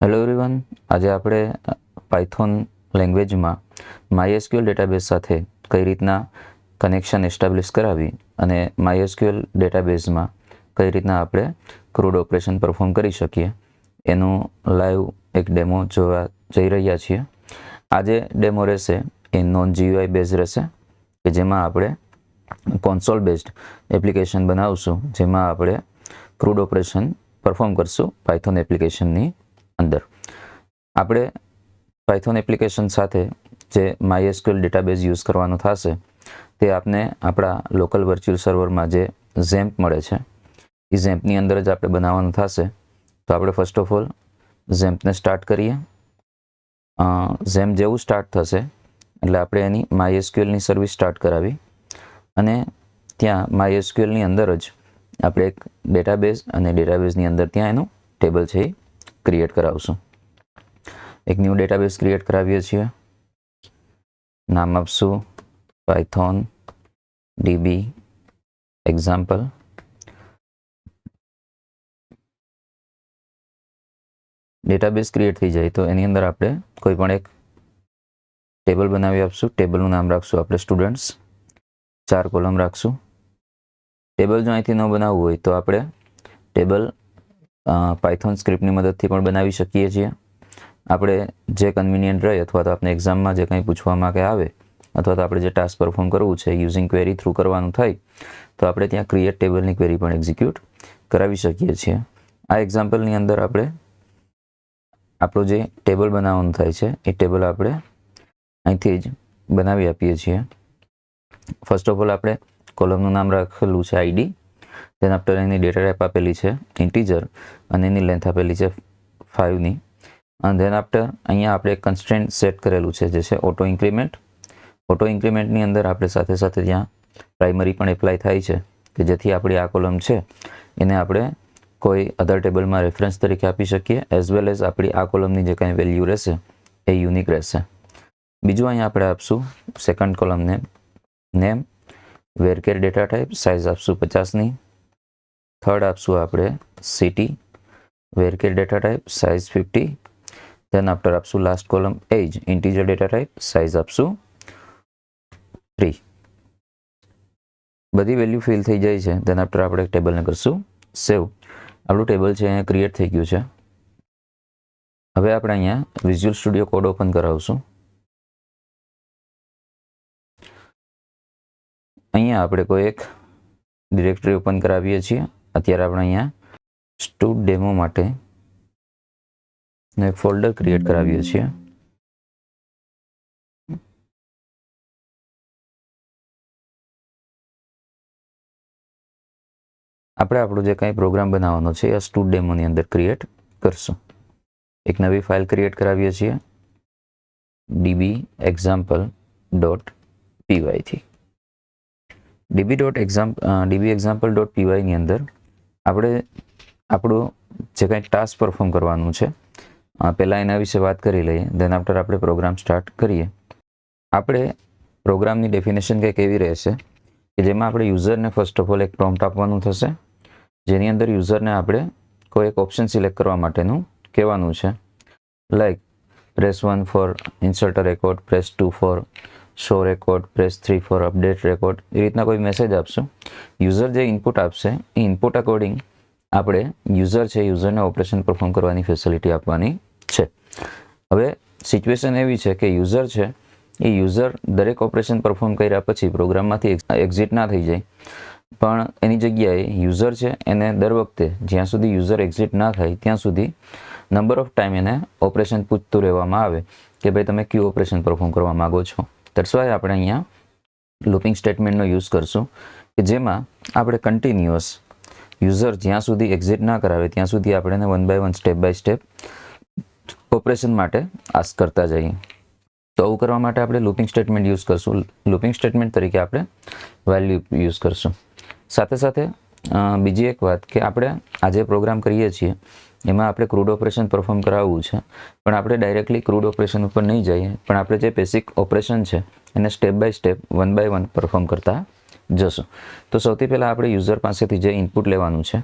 Hello everyone, આજે આપણે Python લેંગ્વેજમાં MySQL ડેટાબેઝ સાથે કઈ રીતના કનેક્શન એસ્ટાબ્લિશ કરાવી અને MySQL ડેટાબેઝમાં કઈ રીતના આપણે ક્રૂડ ઓપરેશન પરફોર્મ કરી શકીએ એનું લાઈવ એક ડેમો જોવા જઈ રહ્યા છીએ. આજે ડેમો રહેશે એ નોન GUI બેઝ રહેશે કે જેમાં આપણે કોન્સોલ બેઝડ એપ્લિકેશન બનાવશું, જેમાં આપણે ક્રૂડ ઓપરેશન પરફોર્મ કરશું પાયથોન એપ્લિકેશનની અંદર. આપણે પાયથોન એપ્લિકેશન સાથે જે MySQL ડેટાબેઝ યુઝ કરવાનું થશે તે આપને આપણા લોકલ વર્ચ્યુઅલ સર્વરમાં જે ઝેમ્પ મળે છે એ ઝેમ્પની અંદર જ આપણે બનાવવાનું થશે. તો આપણે ફર્સ્ટ ઓફ ઓલ ઝેમ્પને સ્ટાર્ટ કરીએ. ઝેમ્પ જેવું સ્ટાર્ટ થશે એટલે આપણે એની MySQLની સર્વિસ સ્ટાર્ટ કરાવી અને ત્યાં MySQLની અંદર જ આપણે એક ડેટાબેઝ અને ડેટાબેઝની અંદર ત્યાં એનું ટેબલ છે એ ક્રિએટ કરાવશું. એક ન્યૂ ડેટાબેઝ ક્રિએટ કરાવીએ છીએ. નામ આપશું Python DB example. Database create થઈ જાય તો એની અંદર આપણે કોઈ પણ એક ટેબલ બનાવી આપશું. ટેબલનું નામ રાખશું આપણે સ્ટુડન્ટ્સ. 4 કોલમ રાખશું. ટેબલ જો અહીંથી ન બનાવવું હોય તો આપણે ટેબલ પાયથોન સ્ક્રિપ્ટની મદદથી પણ બનાવી શકીએ છીએ. આપણે જે કન્વિનિયન્ટ રહે અથવા તો આપણે એક્ઝામમાં જે કંઈ પૂછવામાં કે આવે અથવા તો આપણે જે ટાસ્ક પરફોર્મ કરવું છે યુઝિંગ ક્વેરી થ્રુ કરવાનું થાય તો આપણે ત્યાં ક્રિએટ ટેબલની ક્વેરી પણ એક્ઝિક્યુટ કરાવી શકીએ છીએ. આ એક્ઝામ્પલની અંદર આપણે આપણું જે ટેબલ બનાવવાનું થાય છે એ ટેબલ આપણે અહીંથી જ બનાવી આપીએ છીએ. ફર્સ્ટ ઓફ ઓલ આપણે કોલમનું નામ રાખેલું છે ID. તેન આફ્ટર એની ડેટા ટાઈપ આપેલી છે ઇન્ટીજર અને એની લેન્થ આપેલી છે 5ની. અને ધેન આફ્ટર અહીંયા આપણે એક કન્સ્ટ્રેન્ટ સેટ કરેલું છે જે છે ઓટો ઇન્ક્રીમેન્ટ. ઓટો ઇન્ક્રીમેન્ટની અંદર આપણે સાથે સાથે ત્યાં પ્રાઇમરી પણ એપ્લાય થાય છે કે જેથી આપણી આ કોલમ છે એને આપણે કોઈ અધર ટેબલમાં રેફરન્સ તરીકે આપી શકીએ એઝ વેલ એઝ આપણી આ કોલમની જે કાંઈ વેલ્યુ રહેશે એ યુનિક રહેશે. બીજું અહીંયા આપણે આપશું સેકન્ડ કોલમને નેમ, વેરકેર ડેટા ટાઈપ, સાઇઝ આપશું 50ની. થર્ડ આપશું આપણે city, વેરકેર data type, size 50. Than after આપશું લાસ્ટ કોલમ એજ, ઇન્ટીજર ડેટા ટાઈપ, સાઇઝ આપશું 3. બધી વેલ્યુ ફિલ થઈ જાય છે. ધેન આફ્ટર આપણે ટેબલને કરશું સેવ. આપણું ટેબલ છે અહીંયા ક્રિએટ થઈ ગયું છે. હવે આપણે અહીંયા વિઝ્યુઅલ સ્ટુડિયો કોડ ઓપન કરાવશું. અહીંયા આપણે કોઈ એક ડિરેક્ટરી ઓપન કરાવીએ છીએ. અત્યારે આપણે અહીંયા સ્ટુડ ડેમો માટે એક ફોલ્ડર ક્રિએટ કરાવીએ છીએ. આપણે આપણો જે કંઈ પ્રોગ્રામ બનાવવાનો છે એ સ્ટુડ ડેમોની અંદર ક્રિએટ કરશું. એક નવી ફાઇલ ક્રિએટ કરાવીએ છીએ dbexample.py થી. dbexample.py ની અંદર આપણે આપણું જે કંઈ ટાસ્ક પરફોર્મ કરવાનું છે પહેલાં એના વિશે વાત કરી લઈએ. ધેન આફ્ટર આપણે પ્રોગ્રામ સ્ટાર્ટ કરીએ. આપણે પ્રોગ્રામની ડેફિનેશન કંઈક એવી રહેશે કે જેમાં આપણે યુઝરને ફર્સ્ટ ઓફ ઓલ એક પ્રોમ્પ્ટ આપવાનું થશે જેની અંદર યુઝરને આપણે કોઈ એક ઓપ્શન સિલેક્ટ કરવા માટેનું કહેવાનું છે. Like press 1 for insert a record, press 2 for show record, press 3 for update record. એ રીતના કોઈ મેસેજ આપશું. યુઝર જે ઇનપુટ આપશે એ ઇનપુટ અકોર્ડિંગ આપણે યુઝર છે યુઝરને ઓપરેશન પરફોર્મ કરવાની ફેસિલિટી આપવાની છે. હવે સિચ્યુએશન એવી છે કે યુઝર છે એ યુઝર દરેક ઓપરેશન પરફોર્મ કર્યા પછી પ્રોગ્રામમાંથી એક્ઝિટ ના થઈ જાય, પણ એની જગ્યાએ યુઝર છે એને દર વખતે જ્યાં સુધી યુઝર એક્ઝિટ ના થાય ત્યાં સુધી નંબર ઓફ ટાઈમ એને ઓપરેશન પૂછતું રહેવામાં આવે કે ભાઈ તમે કયું ઓપરેશન પરફોર્મ કરવા માગો છો. દેટ્સ વાય આપણે અહીંયા લૂપિંગ સ્ટેટમેન્ટનો યુઝ કરશું કે જેમાં આપણે કન્ટિન્યુઅસ યુઝર જ્યાં સુધી એક્ઝિટ ના કરાવે ત્યાં સુધી આપણે એને 1 by 1 step by step operation માટે આસ્ક કરતા જઈએ. તો આવું કરવા માટે આપણે લૂપિંગ સ્ટેટમેન્ટ યુઝ કરશું. લૂપિંગ સ્ટેટમેન્ટ તરીકે આપણે વેલ્યુ યુઝ કરશું. સાથે સાથે બીજી એક વાત કે આપણે આ જે પ્રોગ્રામ કરીએ છીએ એમાં આપણે ક્રૂડ ઓપરેશન પરફોર્મ કરાવવું છે, પણ આપણે ડાયરેક્ટલી ક્રૂડ ઓપરેશન ઉપર નહીં જઈએ, પણ આપણે જે બેસિક ઓપરેશન છે એને step by step 1 by 1 perform કરતા જશું. તો સૌથી પહેલાં આપણે યુઝર પાસેથી જે ઇનપુટ લેવાનું છે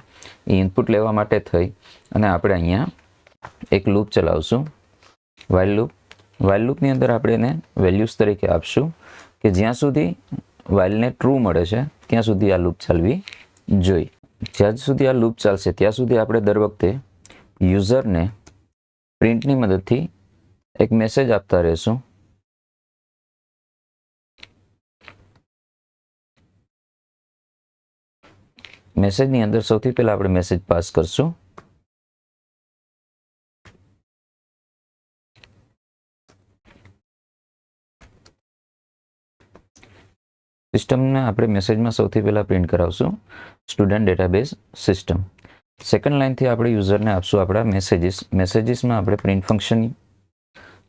એ ઇનપુટ લેવા માટે થઈ અને આપણે અહીંયા એક લૂપ ચલાવશું, વાઇલ લૂપ. વાઇલ લૂપની અંદર આપણે એને વેલ્યુઝ તરીકે આપશું કે જ્યાં સુધી વાઇલને ટ્રુ મળે છે ત્યાં સુધી આ લૂપ ચાલવી જોઈએ. જ્યાં સુધી આ લૂપ ચાલશે ત્યાં સુધી આપણે દર વખતે યુઝરને પ્રિન્ટની મદદથી એક મેસેજ આપતા રહેશું. મેસેજની અંદર સૌથી પહેલા આપણે મેસેજ પાસ કરશું. સિસ્ટમને આપણે મેસેજમાં સૌથી પહેલા પ્રિન્ટ કરાવશું સ્ટુડન્ટ ડેટાબેઝ સિસ્ટમ. સેકન્ડ લાઇનથી આપણે યુઝરને આપશું આપણા મેસેજીસ. મેસેજીસમાં આપણે પ્રિન્ટ ફંક્શન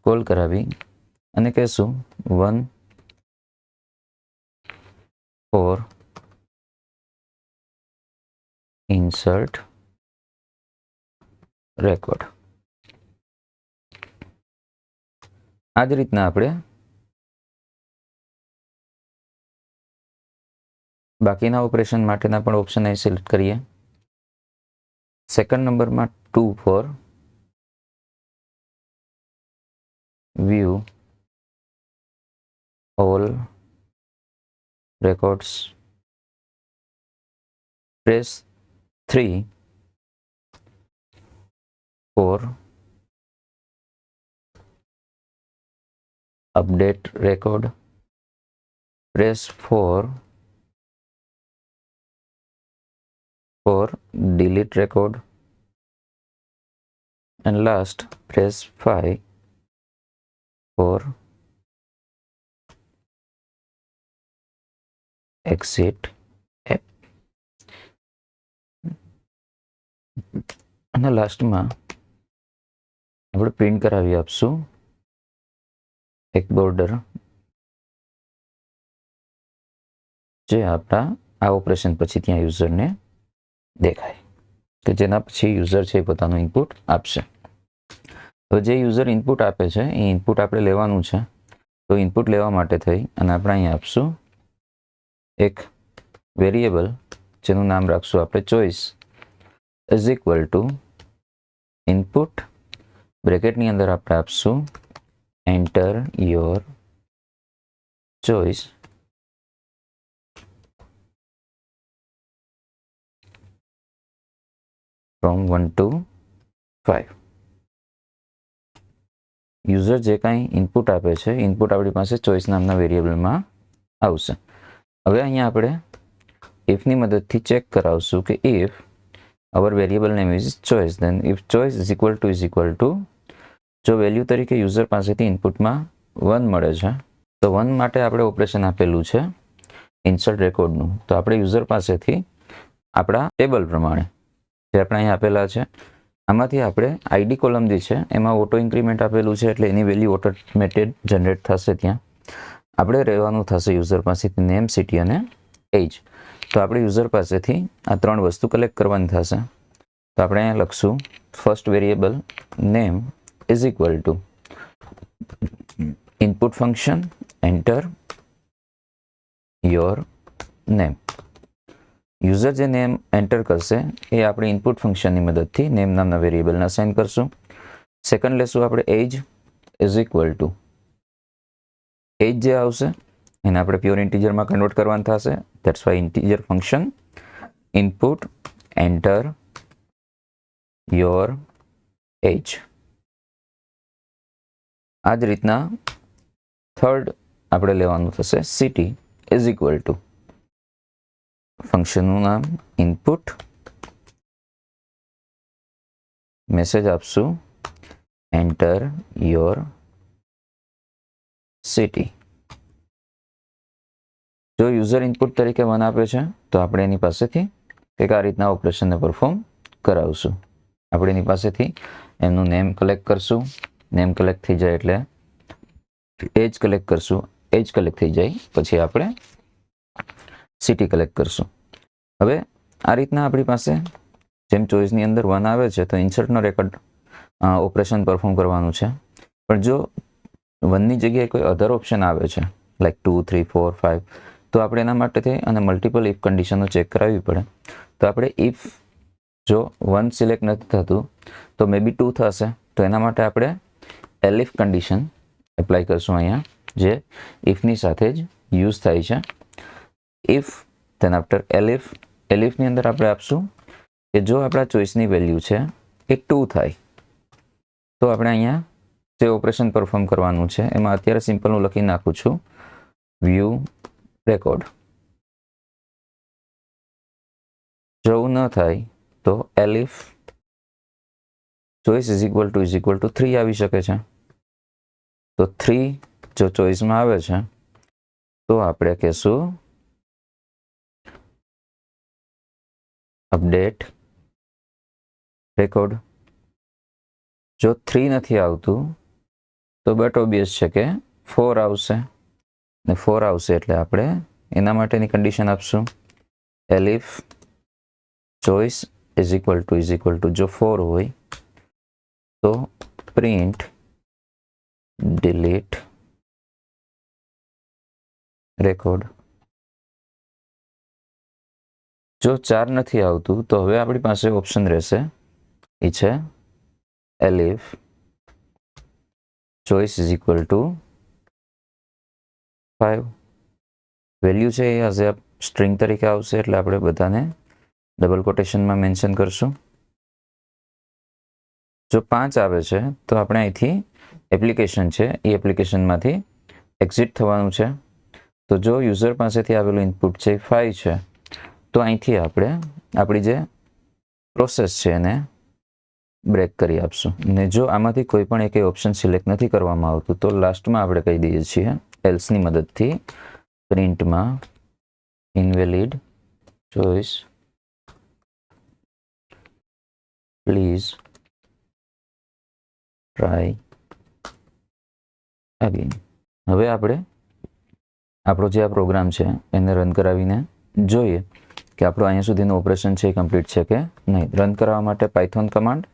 કોલ કરાવી અને કહેશું 1 for insert record. આ જ રીતના આપણે બાકીના ઓપરેશન માટેના પણ ઓપ્શન અહીં સિલેક્ટ કરીએ. સેકન્ડ નંબરમાં 2 for view all records. Press 3 for update record. Press 4 for delete record. And last, press 5 for exit app. અને લાસ્ટમાં આપણે પ્રિન્ટ કરાવી આપશું એક બોર્ડર જે આપણા આ ઓપરેશન પછી ત્યાં યુઝરને દેખાય કે જેના પછી યુઝર છે એ પોતાનું ઇનપુટ આપશે. તો જે યુઝર ઇનપુટ આપે છે એ ઇનપુટ આપણે લેવાનું છે. તો ઇનપુટ લેવા માટે થઈ અને આપણે અહીંયા આપશું એક વેરિયેબલ જેનું નામ રાખશું આપણે choice is equal to input બ્રેકેટની અંદર આપણે આપશું enter your choice from 1 to 5. User જે કાંઈ ઇનપુટ આપે છે ઇનપુટ આપણી પાસે ચોઇસ નામના વેરિયેબલમાં આવશે. હવે અહીંયા આપણે ઇફની મદદથી ચેક કરાવશું કે if our variable name is choice, then if choice is equal to જો વેલ્યુ તરીકે યુઝર પાસેથી ઇનપુટમાં 1 મળે છે તો 1 માટે આપણે ઓપરેશન આપેલું છે ઇન્સર્ટ રેકોર્ડનું. તો આપણે યુઝર પાસેથી આપણા ટેબલ પ્રમાણે જે આપણે અહીં આપેલા છે આમાંથી આપણે આઈડી કોલમ જે છે એમાં ઓટો ઇન્ક્રીમેન્ટ આપેલું છે એટલે એની વેલ્યુ ઓટોમેટેડ જનરેટ થશે. ત્યાં આપણે રહેવાનું થશે યુઝર પાસેથી નેમ, સિટી અને એજ. તો આપણે યુઝર પાસેથી આ 3 વસ્તુ કલેક્ટ કરવાની થશે. તો આપણે અહીંયા લખશું first variable name is equal to input function enter your name. User જે નેમ એન્ટર કરશે એ આપણે ઇનપુટ ફંક્શનની મદદથી નેમ નામના વેરિયેબલને અસાઇન કરશું. સેકન્ડ લેશું આપણે age is equal to age જે આવશે એને આપણે પ્યોર ઇન્ટીજરમાં કન્વર્ટ કરવાનું થશે. That's why integer function input enter your age. આ જ રીતના થર્ડ આપણે લેવાનું થશે સિટી ઇઝ ઇક્વલ ટુ ફંક્શનનું નામ ઇનપુટ મેસેજ આપશું એન્ટર યોર સિટી. જો યુઝર ઇનપુટ તરીકે 1 આપે છે તો આપણે એની પાસેથી કંઈક આ રીતના ઓપરેશનને પરફોર્મ કરાવશું. આપણે એની પાસેથી એમનું નેમ કલેક્ટ કરશું. નેમ કલેક્ટ થઈ જાય એટલે એજ કલેક્ટ કરશું. એજ કલેક્ટ થઈ જાય પછી આપણે સિટી કલેક્ટ કરશું. હવે આ રીતના આપણી પાસે જેમ ચોઇસની અંદર 1 આવે છે તો ઇન્સર્ટનો રેકોર્ડ ઓપરેશન પરફોર્મ કરવાનું છે. પણ જો 1ની જગ્યાએ કોઈ અધર ઓપ્શન આવે છે લાઈક 2, 3, 4, 5 તો આપણે એના માટે અને મલ્ટિપલ ઇફ કન્ડિશનો ચેક કરાવવી પડે. તો આપણે ઇફ જો 1 સિલેક્ટ નથી થતું તો મે બી 2 થશે. તો એના માટે આપણે એલિફ કન્ડિશન એપ્લાય કરશું અહીંયા, જે ઇફની સાથે જ યુઝ થાય છે. ઇફ ધેન આફ્ટર એલિફ, એલિફની અંદર આપણે આપશું કે જો આપણા ચોઇસની વેલ્યુ છે એ 2 થાય તો આપણે અહીંયા જે ઓપરેશન પરફોર્મ કરવાનું છે એમાં અત્યારે સિમ્પલ હું લખી નાખું છું વ્યૂ રેકોર્ડ. જો ન થાય તો એલિફ ચોઇસ ઇઝ ઇક્વલ ટુ 3 આવી શકે છે. તો 3 જો ચોઇસમાં આવે છે તો આપણે કહેશું અપડેટ રેકોર્ડ. જો 3 નથી આવતું તો બટ ઓબ્વિયસ છે કે 4 આવશે, ને 4 આવશે એટલે આપણે એના માટેની કન્ડિશન આપશું એલિફ ચોઇસ ઇઝ ઇક્વલ ટુ જો 4 હોય તો પ્રિન્ટ ડિલીટ રેકોર્ડ. જો 4 નથી આવતું તો હવે આપણી પાસે ઓપ્શન રહેશે એ છે elif choice is equal to 5. Value છે એ એઝ એ સ્ટ્રિંગ તરીકે આવશે એટલે આપણે બધાને ડબલ કોટેશનમાં મેન્શન કરશું. જો 5 આવે છે તો આપણે અહીંથી એપ્લિકેશન છે એ એપ્લિકેશનમાંથી એક્ઝિટ થવાનું છે. તો જો યુઝર પાસેથી આવેલું ઇનપુટ છે 5 છે તો અહીંથી આપણે આપણી જે પ્રોસેસ છે એને બ્રેક કરી આપશું. ને જો આમાંથી કોઈ પણ એક ઓપ્શન સિલેક્ટ નથી કરવામાં આવતું તો લાસ્ટમાં આપણે કહી દઈએ છીએ એલ્સની મદદથી પ્રિન્ટમાં invalid choice please try again. હવે આપણે આપણો જે આ પ્રોગ્રામ છે એને રન કરાવીને જોઈએ કે આપણું અહીંયા સુધીનું ઓપરેશન છે એ કમ્પ્લીટ છે કે નહીં. રન કરાવવા માટે પાયથોન કમાન્ડ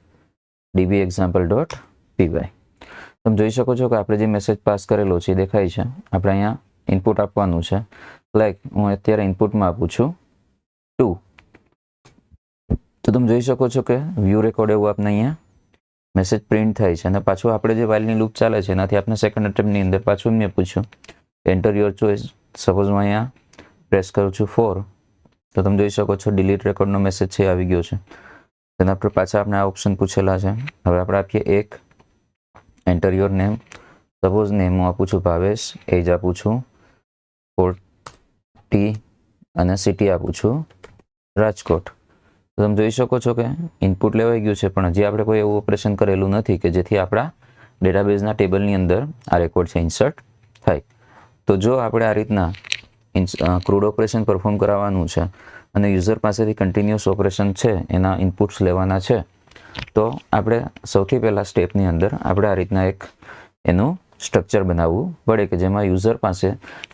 dbexample.py. તમે જોઈ શકો છો કે આપણે જે મેસેજ પાસ કરેલો છે એ દેખાય છે. આપણે અહીંયા ઇનપુટ આપવાનું છે, લાઈક હું અત્યારે ઇનપુટમાં આપું છું 2. તો તમે જોઈ શકો છો કે વ્યૂ રેકોર્ડ એવું આપણે અહીંયા મેસેજ પ્રિન્ટ થાય છે. અને પાછું આપણે જે વાઇલની લૂપ ચાલે છે એનાથી આપણે સેકન્ડ અટેમ્પ્ટની અંદર પાછું મેં પૂછ્યું એન્ટર યોર ચોઇસ. સપોઝ હું અહીંયા પ્રેસ કરું છું 4 તો તમે જોઈ શકો છો ડિલીટ રેકોર્ડનો મેસેજ છે આવી ગયો છે. તેના પર પાછા આપણે આ ઓપ્શન પૂછેલા છે. હવે આપણે આપીએ 1 enter your name. Suppose name હું આપું છું ભાવેશ, એજ આપું છું 40 અને સિટી આપું છું રાજકોટ. તો તમે જોઈ શકો છો કે ઇનપુટ લેવાઈ ગયું છે પણ હજી આપણે કોઈ એવું ઓપરેશન કરેલું નથી કે જેથી આપણા ડેટાબેઝના ટેબલની અંદર આ રેકોર્ડ છે ઇન્સર્ટ થાય. તો જો આપણે આ રીતના ક્રૂડ ઓપરેશન પરફોર્મ કરાવવાનું છે અને યુઝર પાસેથી કન્ટિન્યુઅસ ઓપરેશન છે એના ઇનપુટ્સ લેવાના છે તો આપણે સૌથી પહેલા સ્ટેપની અંદર આપણે આ રીતના એક એનું સ્ટ્રક્ચર બનાવવું પડે કે જેમાં યુઝર પાસે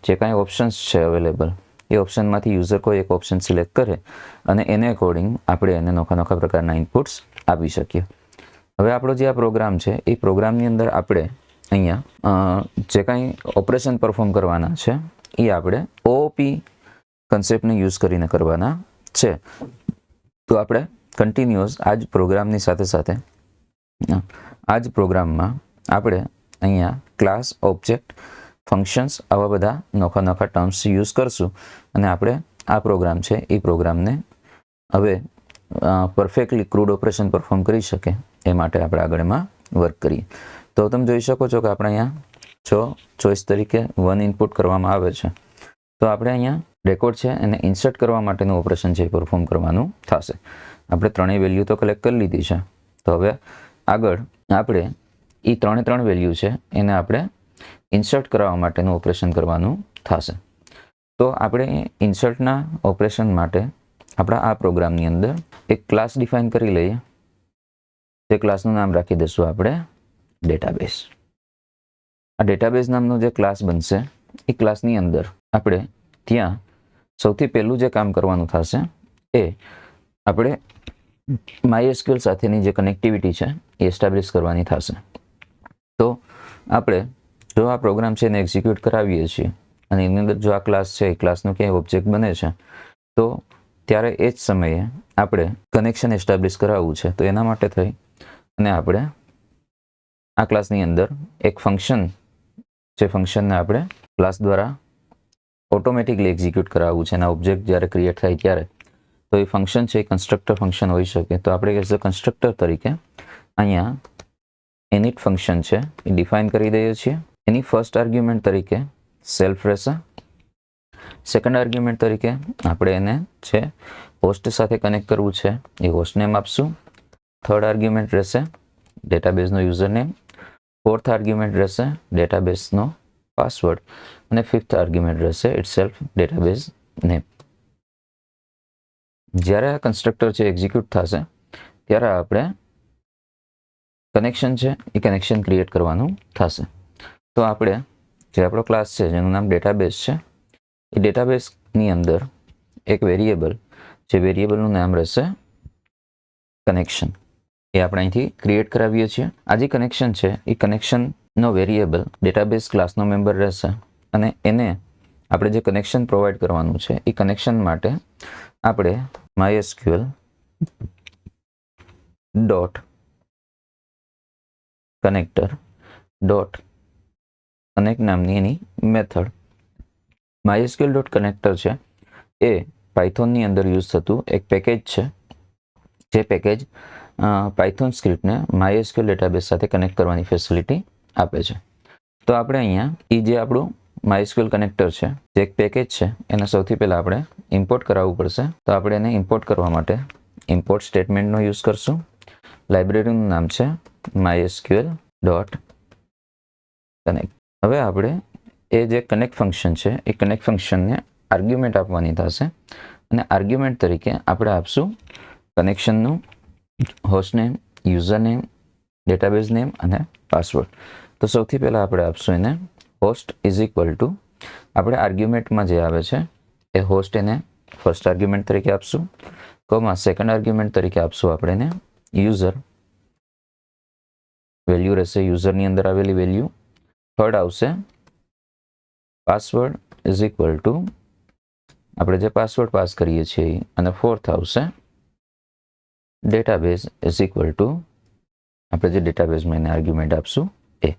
જે કાંઈ ઓપ્શન્સ છે અવેલેબલ એ ઓપ્શનમાંથી યુઝર કોઈ એક ઓપ્શન સિલેક્ટ કરે અને એને અકોર્ડિંગ આપણે એને નોખા પ્રકારના ઇનપુટ્સ આપી શકીએ. હવે આપણો જે આ પ્રોગ્રામ છે એ પ્રોગ્રામની અંદર આપણે અહીંયા જે કાંઈ ઓપરેશન પરફોર્મ કરવાના છે એ આપણે OOP કન્સેપ્ટને યુઝ કરીને કરવાના છે. તો આપણે કન્ટિન્યુઅસ આ જ પ્રોગ્રામની સાથે આ જ પ્રોગ્રામમાં આપણે અહીંયા ક્લાસ, ઓબ્જેક્ટ, ફંક્શન્સ આવા બધા નોખા ટર્મ્સ યુઝ કરશું અને આપણે આ પ્રોગ્રામ છે એ પ્રોગ્રામને હવે પરફેક્ટલી ક્રૂડ ઓપરેશન પરફોર્મ કરી શકે એ માટે આપણે આગળ એમાં વર્ક કરીએ. તો તમે જોઈ શકો છો કે આપણે અહીંયા ચોઇસ તરીકે 1 ઇનપુટ કરવામાં આવે છે. તો આપણે અહીંયા રેકોર્ડ છે એને ઇન્સર્ટ કરવા માટેનું ઓપરેશન છે એ પરફોર્મ કરવાનું થશે. આપણે ત્રણેય વેલ્યુ તો કલેક્ટ કરી લીધી છે. તો હવે આગળ આપણે એ 3 વેલ્યુ છે એને આપણે ઇન્સર્ટ કરવા માટેનું ઓપરેશન કરવાનું થશે. તો આપણે ઇન્સર્ટના ઓપરેશન માટે આપણા આ પ્રોગ્રામની અંદર એક ક્લાસ ડિફાઇન કરી લઈએ. તે ક્લાસનું નામ રાખી દઈશું આપણે ડેટાબેઝ. આ ડેટાબેઝ નામનો જે ક્લાસ બનશે એ ક્લાસની અંદર આપણે ત્યાં સૌથી પહેલું જે કામ કરવાનું થશે એ આપણે MySQL સાથેની જે કનેક્ટિવિટી છે એ એસ્ટાબ્લિશ કરવાની થશે. તો આપણે જો આ પ્રોગ્રામ છે એને એક્ઝિક્યુટ કરાવીએ છીએ અને એની અંદર જો આ ક્લાસ છે એ ક્લાસનો ક્યાંય ઓબ્જેક્ટ બને છે તો ત્યારે એ જ સમયે આપણે કનેક્શન એસ્ટાબ્લિશ કરાવવું છે તો એના માટે થઈ અને આપણે આ ક્લાસની અંદર એક ફંક્શન, જે ફંક્શનને આપણે ક્લાસ દ્વારા ઓટોમેટિકલી એક્ઝિક્યુટ કરાવવું છે. એના ઓબ્જેક્ટ જ્યારે ક્રિએટ થાય ત્યારે તો એ ફંક્શન છે એ કન્સ્ટ્રક્ટર ફંક્શન હોઈ શકે. તો આપણે એઝ અ કન્સ્ટ્રક્ટર તરીકે અહીંયા init ફંક્શન છે એ ડિફાઇન કરી દઈએ છીએ. એની ફર્સ્ટ આર્ગ્યુમેન્ટ તરીકે સેલ્ફ રહેશે. સેકન્ડ આર્ગ્યુમેન્ટ તરીકે આપણે એને છે હોસ્ટ સાથે કનેક્ટ કરવું છે એ હોસ્ટ નેમ આપશું. થર્ડ આર્ગ્યુમેન્ટ રહેશે ડેટાબેઝનો યુઝર નેમ. ફોર્થ આર્ગ્યુમેન્ટ રહેશે ડેટાબેઝનો પાસવર્ડ અને ફિફ્થ આર્ગ્યુમેન્ટ રહેશે ઇટસેલ્ફ ડેટાબેઝ નેમ. જ્યારે આ કન્સ્ટ્રક્ટર છે એક્ઝિક્યુટ થશે ત્યારે આપણે કનેક્શન છે એ કનેક્શન ક્રિએટ કરવાનું થશે. તો આપણે જે આપણો ક્લાસ છે જેનું નામ ડેટાબેઝ છે એ ડેટાબેઝની અંદર એક વેરિયેબલ, જે વેરિયેબલનું નામ રહેશે કનેક્શન, એ આપણે અહીંથી ક્રિએટ કરાવીએ છીએ. આ જે કનેક્શન છે એ કનેક્શનનો વેરિયેબલ ડેટાબેઝ ક્લાસનો મેમ્બર રહેશે અને એને આપણે જે કનેક્શન પ્રોવાઈડ કરવાનું છે એ કનેક્શન માટે આપણે MySQL dot connector dot connect નામની એની મેથડ. MySQL ડોટ કનેક્ટર છે એ પાયથોનની અંદર યુઝ થતું એક પેકેજ છે, જે પેકેજ પાયથોન સ્ક્રિપ્ટને MySQL ડેટાબેઝ સાથે કનેક્ટ કરવાની ફેસિલિટી આપે છે. તો આપણે અહીંયા એ જે આપણું MySQL કનેક્ટર છે જે એક પેકેજ છે એને સૌથી પહેલાં આપણે ઇમ્પોર્ટ કરાવવું પડશે. તો આપણે એને ઇમ્પોર્ટ કરવા માટે ઇમ્પોર્ટ સ્ટેટમેન્ટનો યુઝ કરશું. લાઇબ્રેરીનું નામ છે MySQL ડોટ કનેક્ટ. હવે આપણે એ જે કનેક્ટ ફંક્શન છે એ કનેક્ટ ફંક્શનને આર્ગ્યુમેન્ટ આપવાની થશે અને આર્ગ્યુમેન્ટ તરીકે આપણે આપશું કનેક્શનનું host name, user name, database name અને પાસવર્ડ. તો સૌથી પહેલાં આપણે આપશું એને હોસ્ટ ઇઝ ઇક્વલ ટુ, આપણે આર્ગ્યુમેન્ટમાં જે આવે છે એ હોસ્ટ એને ફર્સ્ટ આર્ગ્યુમેન્ટ તરીકે આપશું, કોમાં સેકન્ડ આર્ગ્યુમેન્ટ તરીકે આપશું આપણે એને યુઝર, વેલ્યુ રહેશે યુઝરની અંદર આવેલી વેલ્યુ. થર્ડ આવશે પાસવર્ડ ઇઝ ઇક્વલ ટુ, આપણે જે પાસવર્ડ પાસ કરીએ છીએ, અને ફોર્થ આવશે ડેટાબેઝ ઇઝ ઇક્વલ ટુ, આપણે જે ડેટાબેઝમાં એને આર્ગ્યુમેન્ટ આપશું એ.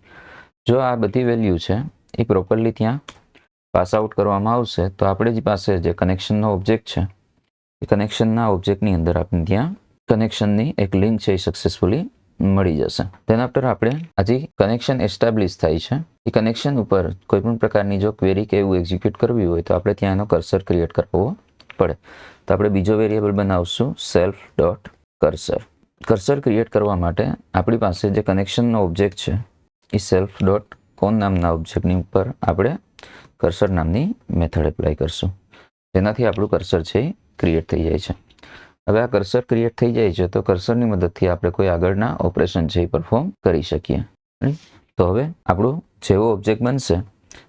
જો આ બધી વેલ્યુ છે એ પ્રોપરલી ત્યાં પાસ આઉટ કરવામાં આવશે તો આપણી પાસે જે કનેક્શનનો ઓબ્જેક્ટ છે એ કનેક્શનના ઓબ્જેક્ટની અંદર આપણે ત્યાં કનેક્શનની એક લિંક છે એ સક્સેસફુલી મળી જશે. તેના પર આપણે હજી કનેક્શન એસ્ટાબ્લિશ થાય છે એ કનેક્શન ઉપર કોઈ પણ પ્રકારની જો ક્વેરી કે એવું એક્ઝિક્યુટ કરવી હોય તો આપણે ત્યાં એનો કર્સર ક્રિએટ કરવો પડે. તો આપણે બીજો વેરિયેબલ બનાવશું self dot cursor. Cursor create કરવા માટે આપણી પાસે જે કનેક્શનનો ઓબ્જેક્ટ છે એ સેલ્ફ ડોટ કોન નામના ઓબ્જેક્ટની ઉપર આપણે કર્સર નામની મેથડ એપ્લાય કરશું. તેનાથી આપણું કર્સર છે એ ક્રિએટ થઈ જાય છે. હવે આ કર્સર ક્રિએટ થઈ જાય છે તો કર્સરની મદદથી આપણે કોઈ આગળના ઓપરેશન છે એ પરફોર્મ કરી શકીએ. તો હવે આપણું જેવો ઓબ્જેક્ટ બનશે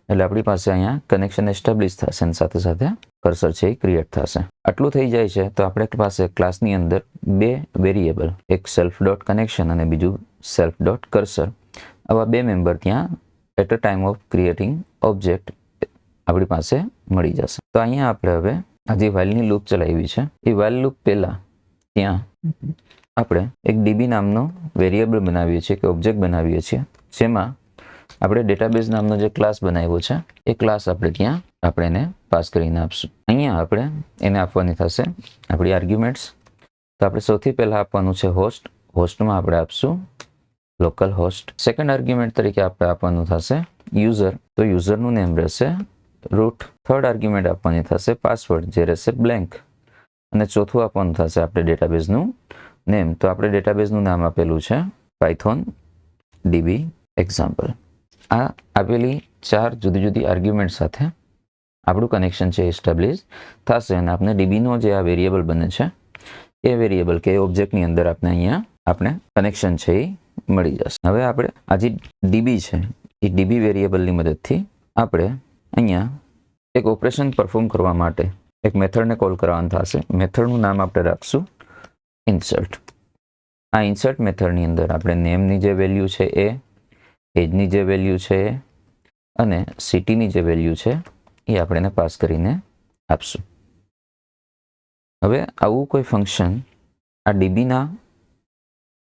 એટલે આપણી પાસે અહીંયા કનેક્શન એસ્ટાબ્લિશ થશે અને સાથે સાથે કર્સર છે એ ક્રિએટ થશે. આટલું થઈ જાય છે તો આપણે પાસે ક્લાસની અંદર બે વેરિયેબલ, એક સેલ્ફ ડોટ કનેક્શન અને બીજું સેલ્ફ ડોટ કર્સર, આવા બે મેમ્બર ત્યાં at a time of creating object આપણી પાસે મળી જશે. તો અહીંયા આપણે હવે આ જે વાઇલની લૂપ ચલાવી છે એ વાઇલ લૂપ પહેલાં ત્યાં આપણે એક ડીબી નામનો વેરિયેબલ બનાવીએ છીએ કે ઓબ્જેક્ટ બનાવીએ છીએ, જેમાં આપણે ડેટાબેઝ નામનો જે ક્લાસ બનાવ્યો છે એ ક્લાસ આપણે ત્યાં આપણે એને પાસ કરીને આપશું. અહીંયા આપણે એને આપવાની થશે આપણી આર્ગ્યુમેન્ટ્સ. તો આપણે સૌથી પહેલાં આપવાનું છે હોસ્ટ. હોસ્ટમાં આપણે આપશું લોકલ હોસ્ટ. સેકન્ડ આર્ગ્યુમેન્ટ તરીકે આપણે આપવાનું થશે યુઝર. તો યુઝરનું નેમ રહેશે રૂટ. થર્ડ આર્ગ્યુમેન્ટ આપવાની થશે પાસવર્ડ, જે રહેશે બ્લેન્ક. અને ચોથું આપવાનું થશે આપણે ડેટાબેઝનું નેમ. તો આપણે ડેટાબેઝનું નામ આપેલું છે પાયથોન ડીબી એક્ઝામ્પલ. આ આપેલી ચાર જુદી જુદી આર્ગ્યુમેન્ટ સાથે આપણું કનેક્શન છે એસ્ટાબ્લિશ થશે અને આપણે ડીબીનો જે આ વેરિયેબલ બને છે એ વેરિયેબલ કે ઓબ્જેક્ટની અંદર આપણે અહીંયા આપણે કનેક્શન છે એ મળી જશે. હવે આપણે આ જે ડીબી છે એ ડીબી વેરિયેબલની મદદથી આપણે અહીંયા એક ઓપરેશન પરફોર્મ કરવા માટે એક મેથડને કોલ કરવાનું થશે. મેથડનું નામ આપણે રાખશું ઇન્સર્ટ. આ ઇન્સર્ટ મેથડની અંદર આપણે નેમની જે વેલ્યુ છે એ, એજની જે વેલ્યુ છે એ અને સિટીની જે વેલ્યુ છે એ આપણે એને પાસ કરીને આપશું. હવે આવું કોઈ ફંક્શન આ ડીબીના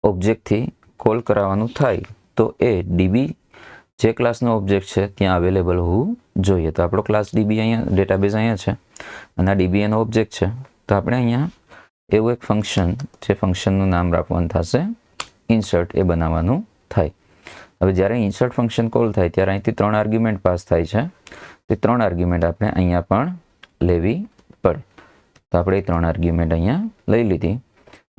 ઓબ્જેક્ટથી કોલ કરાવવાનું થાય તો એ ડીબી જે ક્લાસનો ઓબ્જેક્ટ છે ત્યાં અવેલેબલ હોવું જોઈએ. તો આપણો ક્લાસ ડીબી અહીંયા ડેટાબેઝ અહીંયા છે અને આ ડીબી એનો ઓબ્જેક્ટ છે. તો આપણે અહીંયા એવું એક ફંક્શન જે ફંક્શનનું નામ રાખવાનું થશે ઇન્સર્ટ એ બનાવવાનું થાય. હવે જ્યારે ઇન્સર્ટ ફંક્શન કોલ થાય ત્યારે અહીંથી 3 આર્ગ્યુમેન્ટ પાસ થાય છે. તે 3 આર્ગ્યુમેન્ટ આપણે અહીંયા પણ લેવી પડે. તો આપણે એ 3 આર્ગ્યુમેન્ટ અહીંયા લઈ લીધી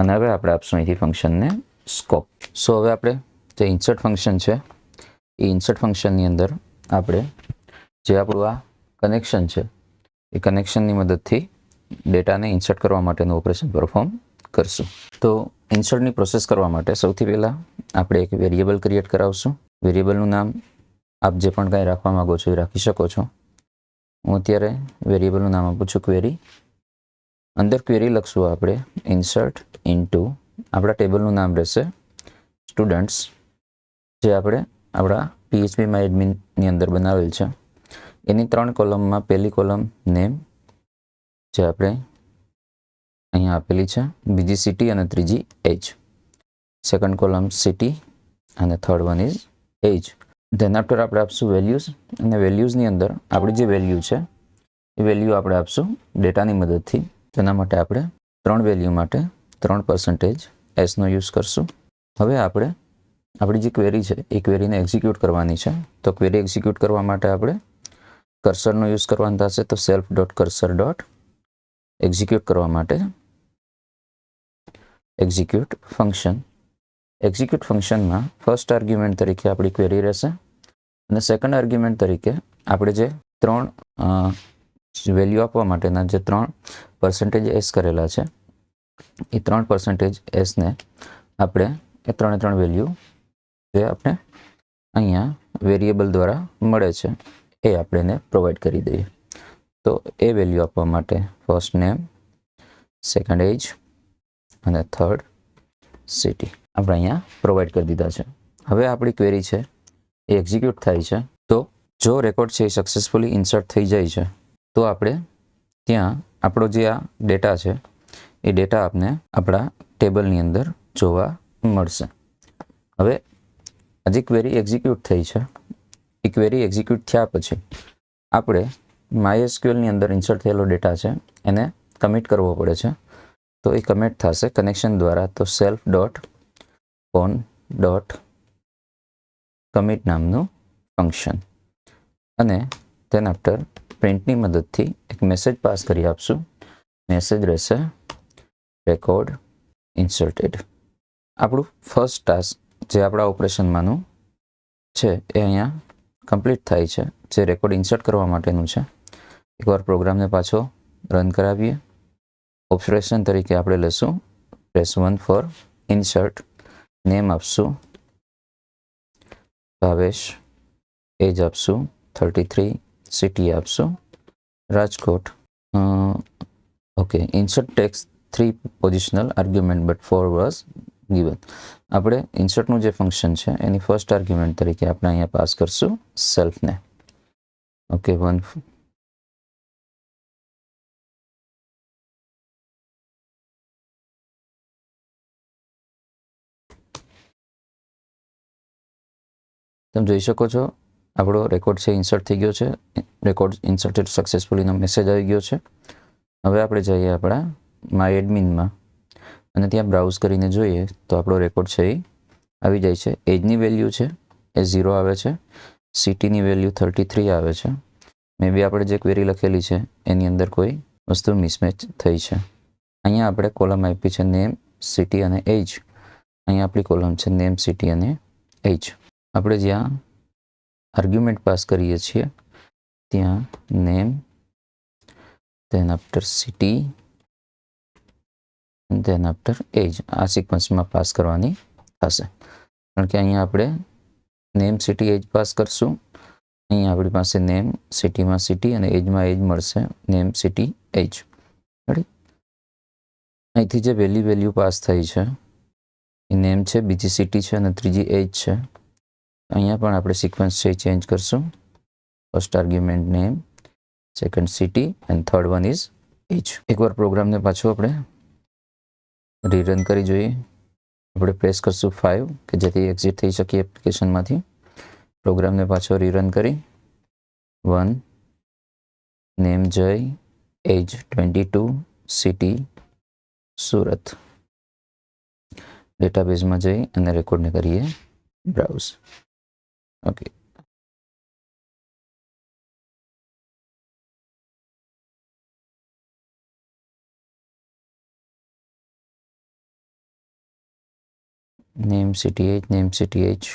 અને હવે આપણે આપશું અહીંથી ફંક્શનને સ્કોપ. સો હવે આપણે જે ઇન્સર્ટ ફંક્શન છે એ ઇન્સર્ટ ફંક્શનની અંદર આપણે જે આપણું આ કનેક્શન છે એ કનેક્શનની મદદથી ડેટાને ઇન્સર્ટ કરવા માટેનું ઓપરેશન પરફોર્મ કરશું. તો ઇન્સર્ટની પ્રોસેસ કરવા માટે સૌથી પહેલાં આપણે એક વેરિયેબલ ક્રિએટ કરાવશું. વેરિયેબલનું નામ આપ જે પણ કાંઈ રાખવા માગો છો એ રાખી શકો છો. હું અત્યારે વેરિયેબલનું નામ આપું છું ક્વેરી. અંદર ક્વેરી લખશું આપણે ઇન્સર્ટ ઇન્ટુ આપણા ટેબલનું નામ રહેશે સ્ટુડન્ટ્સ, જે આપણે આપણા PHP MyAdminની અંદર બનાવેલ છે. એની 3 કોલમમાં પહેલી કોલમ નેમ જે આપણે અહીંયા આપેલી છે, બીજી સિટી અને ત્રીજી એજ. સેકન્ડ કોલમ સિટી અને third one is age. Then after આપણે આપશું વેલ્યુઝ અને વેલ્યુઝની અંદર આપણી જે વેલ્યુ છે એ વેલ્યુ આપણે આપશું ડેટાની મદદથી. તેના માટે આપણે 3 વેલ્યુ માટે 3% એસનો યુઝ કરશું. હવે આપણે આપણી જે ક્વેરી છે એ ક્વેરીને એક્ઝિક્યુટ કરવાની છે. તો ક્વેરી એક્ઝિક્યુટ કરવા માટે આપણે કર્સરનો યુઝ કરવાનો થશે. તો self.cursor. એક્ઝિક્યુટ કરવા માટે એક્ઝિક્યુટ ફંક્શન. એક્ઝિક્યુટ ફંક્શનમાં ફર્સ્ટ આર્ગ્યુમેન્ટ તરીકે આપણી ક્વેરી રહેશે અને સેકન્ડ આર્ગ્યુમેન્ટ તરીકે આપણે જે 3 વેલ્યુ આપવા માટેના જે 3% એસ કરેલા છે એ 3% એસને આપણે એ 3 વેલ્યુ જે આપણે અહીંયા વેરિયેબલ દ્વારા મળે છે એ આપણે એને પ્રોવાઈડ કરી દઈએ. તો એ વેલ્યુ આપવા માટે ફર્સ્ટ નેમ, સેકન્ડ એજ અને થર્ડ સિટી આપણે અહીંયા પ્રોવાઈડ કરી દીધા છે. હવે આપણી ક્વેરી છે એ એક્ઝિક્યુટ થાય છે. તો જો રેકોર્ડ છે એ સક્સેસફુલી ઇન્સર્ટ થઈ જાય છે તો આપણે ત્યાં આપણો જે આ ડેટા છે એ ડેટા આપને આપણા ટેબલની અંદર જોવા મળશે. હવે હજી ક્વેરી એક્ઝિક્યુટ થઈ છે. એ ક્વેરી એક્ઝિક્યુટ થયા પછી આપણે MySQLની અંદર ઇન્સર્ટ થયેલો ડેટા છે એને કમિટ કરવો પડે છે. તો એ કમિટ થશે કનેક્શન દ્વારા. તો self.on.commit નામનું ફંક્શન અને તેના આફ્ટર પ્રિન્ટની મદદથી એક મેસેજ પાસ કરી આપશું. મેસેજ રહેશે રેકોર્ડ ઇન્સર્ટેડ. આપણું ફર્સ્ટ ટાસ્ક જે આપણા ઓપરેશનમાંનું છે એ અહીંયા કમ્પ્લીટ થાય છે, જે રેકોર્ડ ઇન્સર્ટ કરવા માટેનું છે. એકવાર પ્રોગ્રામને પાછો રન કરાવીએ. ઓપરેશન તરીકે આપણે લેશું press 1 for insert. નેમ આપશું ભાવેશ, એજ આપશું 33, સિટી આપશું Rajkot. Okay, insert tax 3 positional argument but 4 was given. આપણે ઇન્સર્ટનું જે ફંક્શન છે એની ફર્સ્ટ આર્ગ્યુમેન્ટ તરીકે આપણે અહીંયા પાસ કરશું સેલ્ફને. ઓકે, 1 તમે જોઈ શકો છો આપણો રેકોર્ડ છે ઇન્સર્ટ થઈ ગયો છે. રેકોર્ડ ઇન્સર્ટેડ સક્સેસફુલીનો મેસેજ આવી ગયો છે. હવે આપણે જઈએ આપણા MyAdminમાં અને ત્યાં બ્રાઉઝ કરીને જોઈએ તો આપણો રેકોર્ડ છે એ આવી જાય છે. એજની વેલ્યુ છે એ 0 આવે છે. સિટીની વેલ્યુ 33 આવે છે. મે બી આપણે જે ક્વેરી લખેલી છે એની અંદર કોઈ વસ્તુ મિસમેચ થઈ છે. અહીંયા આપણે કોલમ આપી છે નેમ, સિટી અને એજ. અહીંયા આપણી કોલમ છે નેમ, સિટી અને એજ. આપણે જ્યાં આર્ગ્યુમેન્ટ પાસ કરીએ છીએ ત્યાં name, then after city, then after age આ સિક્વન્સમાં પાસ કરવાની થશે. કારણ કે અહીંયા આપણે નેમ, સિટી, એજ પાસ કરશું. અહીંયા આપણી પાસે નેમ, સિટીમાં સિટી અને એજમાં એજ મળશે નેમ, સિટી, એજ. રેડી? અહીંથી જે વેલ્યુ પાસ થઈ છે એ નેમ છે, બીજી સિટી છે અને ત્રીજી એજ છે. અહીંયા પણ આપણે સિક્વન્સ છે ચેન્જ કરશું. First argument name, second city and third one is age. એકવાર પ્રોગ્રામને પાછો આપણે રીરન કરી જોઈએ. આપણે પ્રેસ કરશું 5 કે જેથી એક્ઝિટ થઈ શકીએ એપ્લિકેશનમાંથી. પ્રોગ્રામને પાછો રીરન કરી 1 નેમ જય એજ 22 સિટી સુરત ડેટાબેઝમાં જઈ અને રેકોર્ડને કરીએ browse. Okay, name cth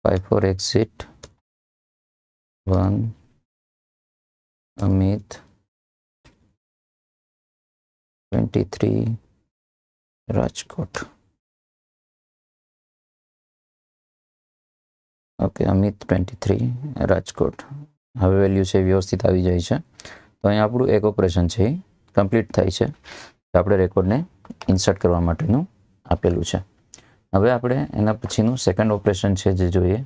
54 exit 1 Amit 23 Rajkot. Okay, Amit 23 Rajkot. હવે વેલ્યુ છે વ્યવસ્થિત આવી જાય છે. તો અહીં આપણું એક ઓપરેશન છે એ કમ્પ્લીટ થાય છે. આપણે રેકોર્ડને ઇન્સર્ટ કરવા માટેનું આપેલું છે. હવે આપણે એના પછીનું સેકન્ડ ઓપરેશન છે જે જોઈએ,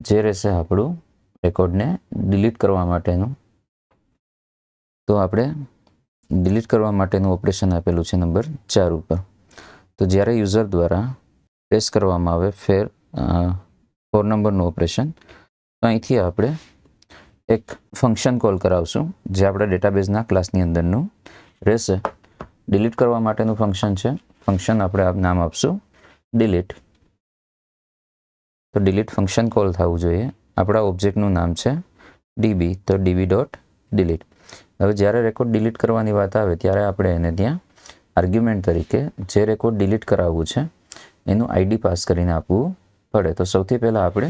જે રહેશે આપણું રેકોર્ડને ડિલીટ કરવા માટેનું. તો આપણે ડિલીટ કરવા માટેનું ઓપરેશન આપેલું છે નંબર 4 ઉપર. તો જ્યારે યુઝર દ્વારા પ્રેસ કરવામાં આવે 4 નંબરનું ઓપરેશન, તો અહીંથી આપણે એક ફંક્શન કોલ કરાવશું જે આપણા ડેટાબેઝના ક્લાસની અંદરનું રહેશે. ડિલીટ કરવા માટેનું ફંક્શન છે. ફંક્શન આપણે નામ આપશું ડિલીટ. તો ડિલીટ ફંક્શન કોલ થવું જોઈએ. આપણા ઓબ્જેક્ટનું નામ છે ડીબી, તો db.delete. હવે જ્યારે રેકોર્ડ ડિલીટ કરવાની વાત આવે ત્યારે આપણે એને ત્યાં આર્ગ્યુમેન્ટ તરીકે જે રેકોર્ડ ડિલીટ કરાવવું છે એનું આઈડી પાસ કરીને આપવું પડે. તો સૌથી પહેલાં આપણે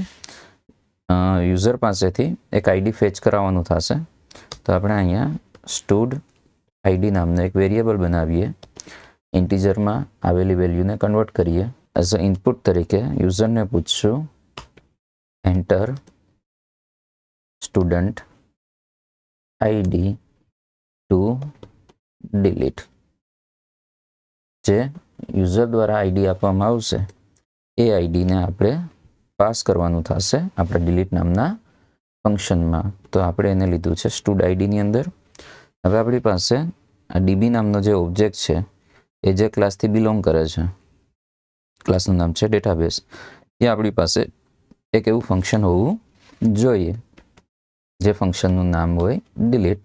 યુઝર પાસેથી એક આઈડી ફેચ કરાવવાનું થશે. તો આપણે અહીંયા સ્ટુડ આઈડી નામનો એક વેરિયેબલ બનાવીએ. ઇન્ટીજરમાં આવેલી વેલ્યુને કન્વર્ટ કરીએ. એઝ અ ઇનપુટ તરીકે યુઝરને પૂછશું enter student ID to delete. જે યુઝર દ્વારા આઈડી આપવામાં આવશે એ આઈડીને આપણે પાસ કરવાનું થશે આપણા ડિલીટ નામના ફંક્શનમાં. તો આપણે એને લીધું છે સ્ટુડ આઈડીની અંદર. હવે આપણી પાસે આ ડીબી નામનો જે ઓબ્જેક્ટ છે એ જે ક્લાસથી બિલોંગ કરે છે, ક્લાસનું નામ છે ડેટાબેઝ, એ આપણી પાસે એક એવું ફંક્શન હોવું જોઈએ જે ફંક્શનનું નામ હોય ડિલીટ.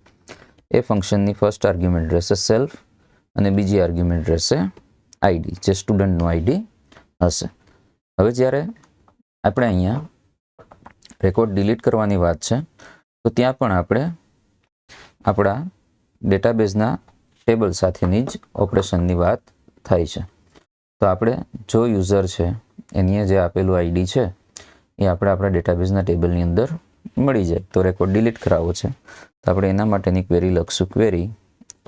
એ ફંક્શનની ફર્સ્ટ આર્ગ્યુમેન્ટ રહેશે સેલ્ફ અને બીજી આર્ગ્યુમેન્ટ રહેશે આઈડી, જે સ્ટુડન્ટનું આઈડી હશે. હવે જ્યારે આપણે અહીંયા રેકોર્ડ ડિલીટ કરવાની વાત છે તો ત્યાં પણ આપણે આપણા ડેટાબેઝના ટેબલ સાથેની જ ઓપરેશનની વાત થાય છે. તો આપણે જો યુઝર છે એની જે આપેલું આઈડી છે એ આપણે આપણા ડેટાબેઝના ટેબલની અંદર મળી જાય. તો રેકોર્ડ ડિલીટ કરાવવો છે તો આપણે એના માટેની ક્વેરી લખશું. Query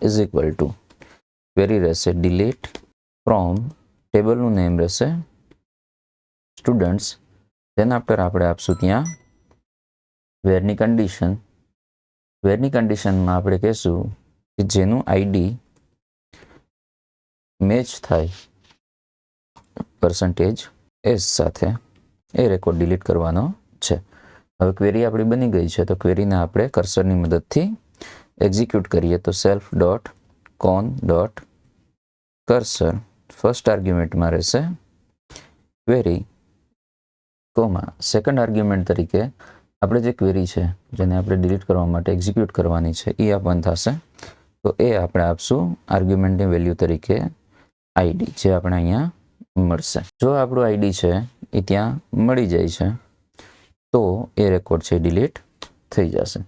is equal two query રહેશે ડિલીટ ફ્રોમ, ટેબલનું નેમ રહેશે સ્ટુડન્ટ્સ. તેના આફ્ટર આપણે આપશું ત્યાં વેરની કન્ડિશન. વેરની કન્ડિશનમાં આપણે કહેશું કે જેનું આઈડી મેચ થાય %s સાથે એ રેકોર્ડ ડિલીટ કરવાનો છે. હવે ક્વેરી આપણી બની ગઈ છે. તો ક્વેરીને આપણે કર્સરની મદદથી એક્ઝિક્યુટ કરીએ. તો સેલ્ફ ડોટ કોન ડોટ કર્સર ફર્સ્ટ આર્ગ્યુમેન્ટમાં રહેશે ક્વેરી, કોમા સેકન્ડ આર્ગ્યુમેન્ટ તરીકે આપણે જે ક્વેરી છે જેને આપણે ડિલીટ કરવા માટે એક્ઝિક્યુટ કરવાની છે એ આપવાનું થશે. તો એ આપણે આપશું આર્ગ્યુમેન્ટની વેલ્યુ તરીકે આઈડી, જે આપણે અહીંયા મળશે. જો આપણું આઈડી છે એ ત્યાં મળી જાય છે તો એ રેકોર્ડ છે ડિલીટ થઈ જશે.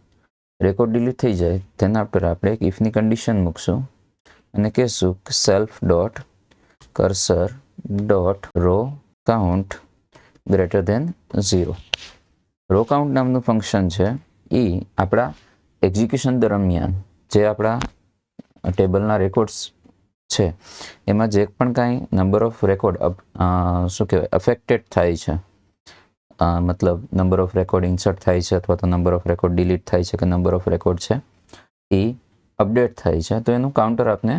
રેકોર્ડ ડિલીટ થઈ જાય તેના પર આપણે એક ઇફની કન્ડિશન મૂકશું અને કહેશું કે self dot cursor dot row count greater than 0. Row count નામનું ફંક્શન છે એ આપણા એક્ઝિક્યુશન દરમિયાન જે આપણા ટેબલના રેકોર્ડ્સ છે એમાં જે પણ કાંઈ નંબર ઓફ રેકોર્ડ અફેક્ટેડ થાય છે, મતલબ નંબર ઓફ રેકોર્ડ ઇન્સર્ટ થાય છે અથવા તો નંબર ઓફ રેકોર્ડ ડિલીટ થાય છે કે નંબર ઓફ રેકોર્ડ છે એ અપડેટ થાય છે તો એનું કાઉન્ટર આપને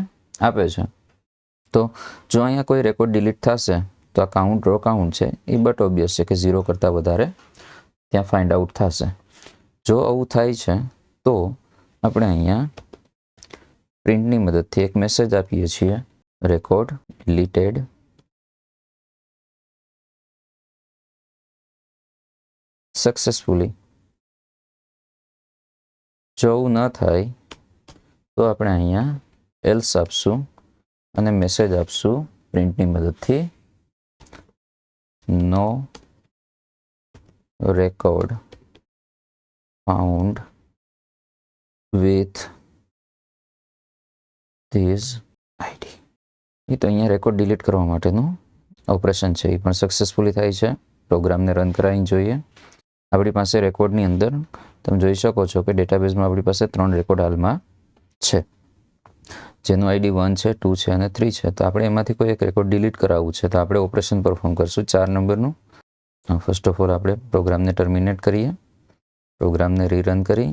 આપે છે. તો જો અહીંયા કોઈ રેકોર્ડ ડિલીટ થશે તો આ કાઉન્ટ રો કાઉન્ટ છે એ બટ ઓબ્વિયસ છે કે 0 કરતાં વધારે ત્યાં ફાઇન્ડ આઉટ થશે. જો આવું થાય છે તો આપણે અહીંયા પ્રિન્ટની મદદથી એક મેસેજ આપીએ છીએ, રેકોર્ડ ડિલીટેડ સક્સેસફુલી. જો એવું ન થાય તો આપણે અહીંયા એલ્સ આપશું અને મેસેજ આપશું પ્રિન્ટની મદદથી, no record found with these ID. એ તો અહીંયા રેકોર્ડ ડિલીટ કરવા માટેનું ઓપરેશન છે, એ પણ સક્સેસફુલી થાય છે. પ્રોગ્રામને રન કરાવીને જોઈએ. આપણી પાસે રેકોર્ડની અંદર તમે જોઈ શકો છો કે ડેટાબેઝમાં આપણી પાસે 3 રેકોર્ડ હાલમાં છે, જેનું આઈડી 1 છે, 2 છે અને 3 છે. તો આપણે એમાંથી કોઈ એક રેકોર્ડ ડિલીટ કરાવવું છે, તો આપણે ઓપરેશન પરફોર્મ કરશું 4 નંબરનું. ફર્સ્ટ ઓફ ઓલ આપણે પ્રોગ્રામને ટર્મિનેટ કરીએ, પ્રોગ્રામને રીરન કરી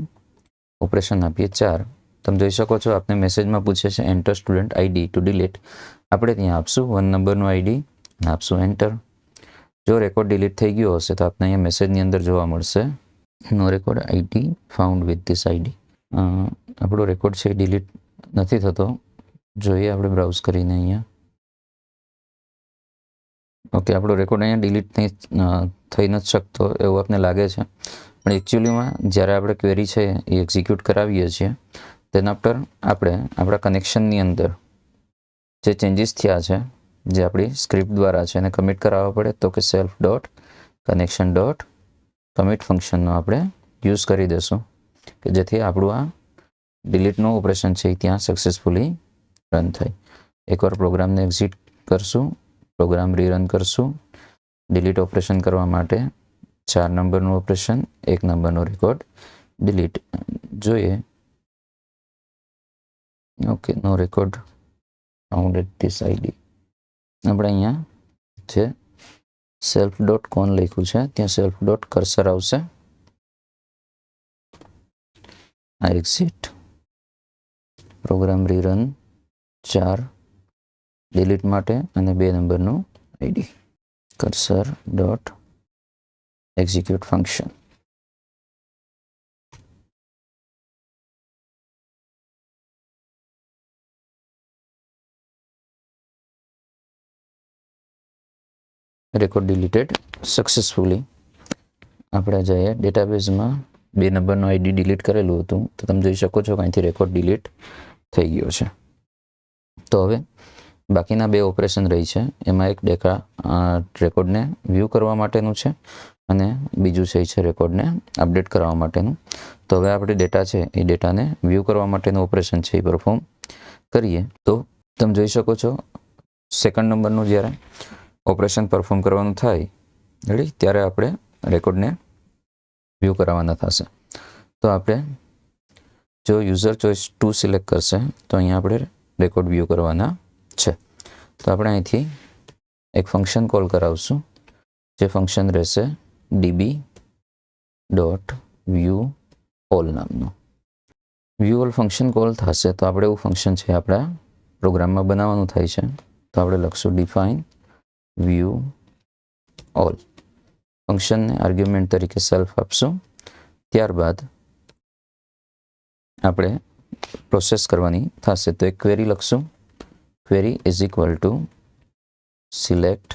ઓપરેશન આપીએ 4. તમે જોઈ શકો છો આપને મેસેજમાં પૂછે છે enter student ID to delete. આપણે ત્યાં આપશું 1 નંબરનું આઈડી અને આપશું એન્ટર. જો રેકોર્ડ ડિલીટ થઈ ગયો હશે તો આપને અહીંયા મેસેજની અંદર જોવા મળશે no record ID found with this ID. આપણો રેકોર્ડ છે ડિલીટ નથી થતો, જોઈએ આપણે બ્રાઉઝ કરીને અહીંયા. ઓકે, આપણો રેકોર્ડ અહીંયા ડિલીટ થઈ નથી શકતો એવું આપને લાગે છે, પણ એકચ્યુઅલીમાં જ્યારે આપણે ક્વેરી છે એ એક્ઝિક્યુટ કરાવીએ છીએ તેના આફ્ટર આપણે આપણા કનેક્શનની અંદર જે ચેન્જીસ થયા છે, જે આપણી સ્ક્રિપ્ટ દ્વારા છે એને કમિટ કરાવવા પડે. તો કે self dot connection dot commit ફંક્શનનો આપણે યુઝ કરી દઈશું કે જેથી આપણું આ ડિલીટનું ઓપરેશન છે એ ત્યાં સક્સેસફુલી રન થાય. એકવાર પ્રોગ્રામને એક્ઝિટ કરશું, પ્રોગ્રામ રીરન કરશું. ડિલીટ ઓપરેશન કરવા માટે 4 નંબરનું ઓપરેશન, 1 નંબરનો રેકોર્ડ ડિલીટ જોઈએ. Okay, no record found at this ID. આપણે અહીંયા જે સેલ્ફ ડોટ કોન લખ્યું છે ત્યાં સેલ્ફ ડોટ કર્સર આવશે. આ એક્ઝિટ, પ્રોગ્રામ રીરન 4 ડિલીટ માટે અને 2 નંબરનું ID, cursor dot execute function. Record deleted successfully. આપણે જઈએ ડેટાબેઝમાં 2 નંબરનું આઈડી ડિલીટ કરેલું હતું, તો તમે જોઈ શકો છો કે અહીંથી રેકોર્ડ ડિલીટ થઈ ગયો છે. તો હવે બાકીના 2 ઓપરેશન રહી છે, એમાં એક રેકોર્ડને વ્યૂ કરવા માટેનું છે અને બીજું છે રેકોર્ડને અપડેટ કરવા માટેનું. તો હવે આપણે ડેટા છે એ ડેટાને વ્યૂ કરવા માટેનું ઓપરેશન છે એ પરફોર્મ કરીએ. તો તમે જોઈ શકો છો સેકન્ડ નંબરનું જ્યારે ઓપરેશન પરફોર્મ કરવાનું થાય રેડી ત્યારે આપણે રેકોર્ડને વ્યૂ કરાવવાના થશે. તો આપણે જો યુઝર ચોઇસ 2 સિલેક્ટ કરશે તો અહીંયા આપણે રેકોર્ડ વ્યૂ કરવાના છે. તો આપણે અહીંથી એક ફંક્શન કોલ કરાવશું, જે ફંક્શન રહેશે db.view all નામનું. વ્યૂ ઓલ ફંક્શન કોલ થશે તો આપણે એવું ફંક્શન છે આપણા પ્રોગ્રામમાં બનાવવાનું થાય છે. તો આપણે લખશું ડિફાઇન વ્યૂ ઓલ. ફંક્શનને આર્ગ્યુમેન્ટ તરીકે સેલ્ફ આપશું. ત્યારબાદ આપણે પ્રોસેસ કરવાની થશે. તો એક ક્વેરી લખશું, query is equal two select,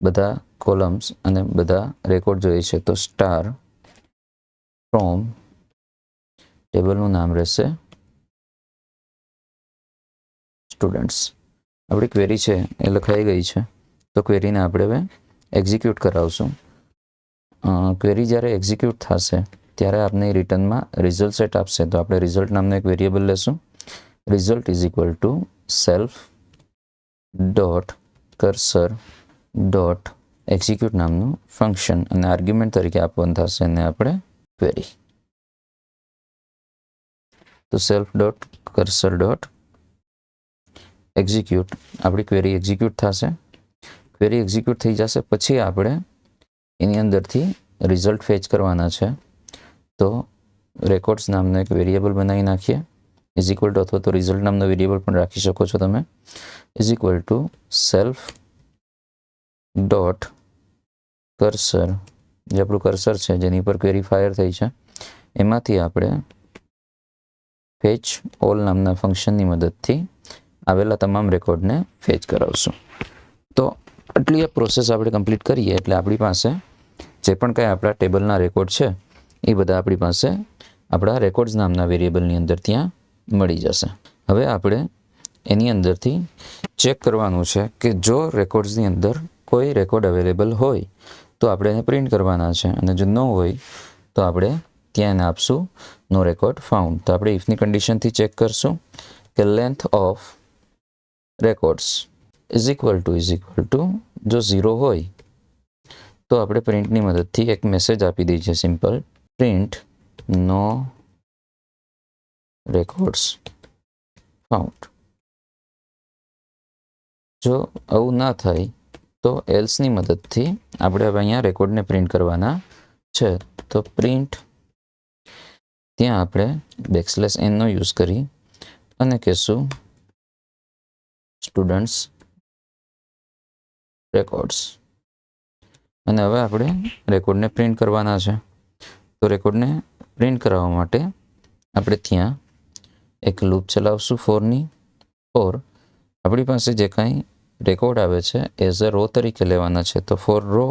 બધા કોલમ્સ અને બધા રેકોર્ડ જોઈએ છે તો સ્ટાર ફ્રોમ, ટેબલનું નામ રહેશે સ્ટુડન્ટ્સ. આપણી ક્વેરી છે એ લખાઈ ગઈ છે, તો ક્વેરીને આપણે હવે એક્ઝિક્યુટ કરાવશું. ક્વેરી જ્યારે એક્ઝિક્યુટ થશે ત્યારે આપણે રિટર્નમાં રિઝલ્ટ સેટ આપશે. તો આપણે રિઝલ્ટ નામનો એક વેરિયેબલ લેશું. Result is equal two self dot cursor dot execute નામનું ફંક્શન અને આર્ગ્યુમેન્ટ તરીકે આપવાનું થશે અને આપણે ક્વેરી. તો self dot cursor dot execute, આપણી ક્વેરી એક્ઝિક્યુટ થશે. ક્વેરી એક્ઝિક્યુટ થઈ જશે પછી આપણે એની અંદરથી રિઝલ્ટ ફેચ કરવાના છે. તો રેકોર્ડ્સ નામનો એક વેરિયેબલ બનાવી નાખીએ, ઇઝ ઇક્વલ ટુ, અથવા તો રિઝલ્ટ નામનો વેરિયેબલ પણ રાખી શકો છો તમે, is equal two self dot cursor, જે આપણું કર્સર છે જેની પર ક્વેરી ફાયર થઈ છે એમાંથી આપણે ફેચ ઓલ નામના ફંક્શનની મદદથી આવેલા તમામ રેકોર્ડને ફેચ કરાવશું. તો આટલી આ પ્રોસેસ આપણે કમ્પ્લીટ કરીએ એટલે આપણી પાસે જે પણ કંઈ આપણા ટેબલના રેકોર્ડ છે એ બધા આપણી પાસે આપણા રેકોર્ડ્સ નામના વેરિયેબલની અંદર ત્યાં મળી જશે. હવે આપણે એની અંદરથી ચેક કરવાનું છે કે જો રેકોર્ડ્સની અંદર કોઈ રેકોર્ડ અવેલેબલ હોય તો આપણે એને પ્રિન્ટ કરવાના છે, અને જો ન હોય તો આપણે ત્યાં એને આપશું નો રેકોર્ડ ફાઉન્ડ. તો આપણે ઇફની કન્ડિશનથી ચેક કરશું કે length of records is equal two જો 0 હોય તો આપણે પ્રિન્ટની મદદથી એક મેસેજ આપી દઈએ સિમ્પલ પ્રિન્ટ નો રેકોર્ડ્સ ફાઉન્ડ. જો આવું ના થાય તો એલ્સની મદદથી આપણે હવે અહીંયા રેકોર્ડને પ્રિન્ટ કરવાના છે. તો પ્રિન્ટ ત્યાં આપણે \n નો યુઝ કરી અને કહેશું સ્ટુડન્ટ્સ રેકોર્ડ્સ, અને હવે આપણે રેકોર્ડને પ્રિન્ટ કરવાના છે. તો રેકોર્ડને પ્રિન્ટ કરાવવા માટે આપણે ત્યાં એક લૂપ ચલાવશું ફોરની. ફોર આપણી પાસે જે કાંઈ રેકોર્ડ આવે છે એઝ અ રો તરીકે લેવાના છે. તો ફોર રો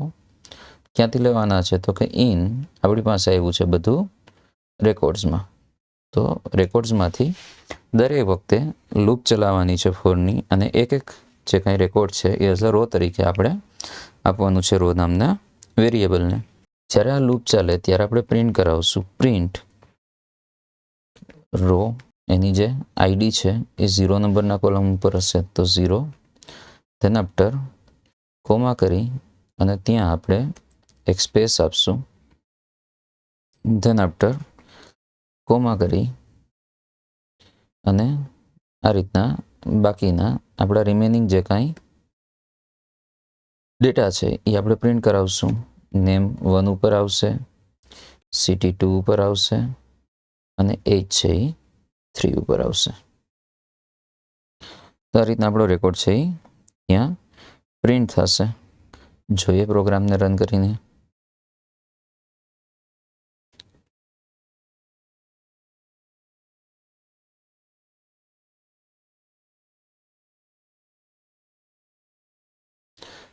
ક્યાંથી લેવાના છે તો કે ઇન આપણી પાસે આવ્યું છે બધું રેકોર્ડ્સમાં. તો રેકોર્ડ્સમાંથી દરેક વખતે લૂપ ચલાવવાની છે ફોરની, અને એક એક જે કાંઈ રેકોર્ડ છે એ એઝ અ રો તરીકે આપણે આપવાનું છે રો નામના વેરિયેબલને. જ્યારે આ લૂપ ચાલે ત્યારે આપણે પ્રિન્ટ કરાવશું પ્રિન્ટ રો, એની જે આઈડી છે એ 0 નંબરના કોલમ ઉપર હશે તો 0, ધેન આફ્ટર કોમા કરી અને ત્યાં આપણે એક સ્પેસ આપશું, ધેન આફ્ટર કોમા કરી અને આ રીતના બાકીના આપણા રિમેનિંગ જે કાંઈ ડેટા છે એ આપણે પ્રિન્ટ કરાવશું. નેમ 1 ઉપર આવશે, સિટી 2 ઉપર આવશે અને એજ છે એ 3 ઉપર આવશે. તો આ રીતના આપણો રેકોર્ડ છે એ ત્યાં પ્રિન્ટ થશે. જોઈએ પ્રોગ્રામને રન કરીને.